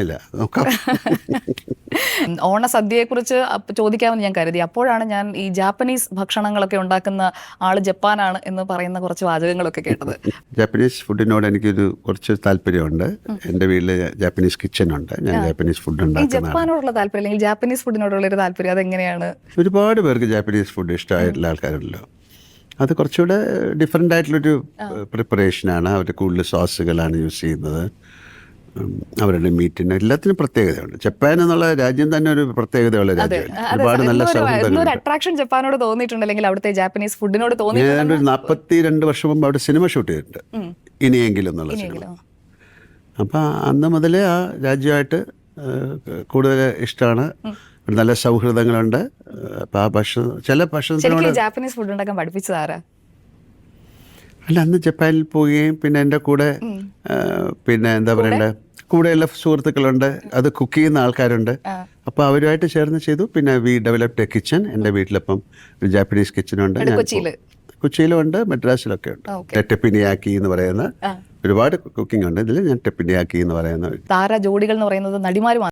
ഇല്ല, നോക്കാം. ഓണസദ്യയെക്കുറിച്ച് ചോദിക്കാമെന്ന് ഞാൻ കരുതി. അപ്പോഴാണ് ഞാൻ ഈ ജാപ്പനീസ് ഭക്ഷണങ്ങളൊക്കെ ഉണ്ടാക്കുന്ന ആള് ജപ്പാനാണ് എന്ന് പറയുന്ന കുറച്ച് വാചകങ്ങളൊക്കെ കേട്ടത്. ജാപ്പനീസ് ഫുഡിനോട് എനിക്കൊരു കുറച്ച് താല്പര്യമുണ്ട്. എൻ്റെ വീട്ടിൽ ജാപ്പനീസ് കിച്ചൺ ഉണ്ട്. ഞാൻ ജാപ്പനീസ് ഫുഡ് ഈ ഉണ്ടാക്കുന്നതാണ്. ജപ്പാനോടുള്ള താല്പര്യം അല്ലെങ്കിൽ ജാപ്പനീസ് ഫുഡിനോടുള്ള ഒരു താല്പര്യം അതെങ്ങനെയാണ്? ഒരുപാട് പേർക്ക് ജാപ്പനീസ് ഫുഡ് ഇഷ്ടമായിട്ടുള്ള ആൾക്കാരുണ്ടല്ലോ. അത് കുറച്ചുകൂടെ ഡിഫറെൻ്റ് ആയിട്ടുള്ളൊരു പ്രിപ്പറേഷനാണ്. അവർ കൂടുതൽ സോസുകളാണ് യൂസ് ചെയ്യുന്നത്. അവരുടെ മീറ്റിന് എല്ലാത്തിനും പ്രത്യേകതയുണ്ട്. ജപ്പാൻ എന്നുള്ള രാജ്യം തന്നെ ഒരു പ്രത്യേകതയുള്ള രാജ്യമാണ്. ഒരുപാട് നല്ല സൗഹൃദങ്ങളുണ്ട്. അട്രാക്ഷൻ ജപ്പാനോട് തോന്നിയിട്ടുണ്ട് അല്ലെങ്കിൽ അവിടുത്തെ ജാപ്പനീസ് ഫുഡിനോട് തോന്നിയിട്ടുണ്ട്? ഞാനൊരു 42 വർഷം മുമ്പ് അവിടെ സിനിമ ഷൂട്ട് ചെയ്തിട്ടുണ്ട്, ഇനിയെങ്കിലും എന്നുള്ള സിനിമ. അപ്പം അന്ന് മുതലേ ആ രാജ്യമായിട്ട് കൂടുതൽ ഇഷ്ടമാണ്. നല്ല സൗഹൃദങ്ങളുണ്ട്. അപ്പം ആ ഭക്ഷണം, ചില ഭക്ഷണത്തിനോട് ജാപ്പനീസ് ഫുഡ് ഉണ്ടാക്കാൻ പഠിപ്പിച്ചതാരാ? അല്ല, അന്ന് ജപ്പാനിൽ പോവുകയും പിന്നെ എൻ്റെ കൂടെ പിന്നെ എന്താ പറയണ്ടേ, കൂടെയുള്ള സുഹൃത്തുക്കളുണ്ട്, അത് കുക്ക് ചെയ്യുന്ന ആൾക്കാരുണ്ട്. അപ്പോൾ അവരുമായിട്ട് ചേർന്ന് ചെയ്തു. പിന്നെ വി ഡെവലപ്ഡ് എ കിച്ചൺ. എൻ്റെ വീട്ടിലിപ്പം ഒരു ജാപ്പനീസ് കിച്ചണുണ്ട്. കൊച്ചിയിലും ഉണ്ട്, മദ്രാസിലൊക്കെ ഉണ്ട്. ടെപ്പിനിയാക്കി എന്ന് പറയുന്ന ഒരുപാട് കുക്കിംഗ് ഉണ്ട്. ഇതിൽ ഞാൻ ടെപ്പിനിയാക്കി എന്ന് പറയുന്ന താര ജോഡികൾ എന്ന് പറയുന്നത് നടിമാരും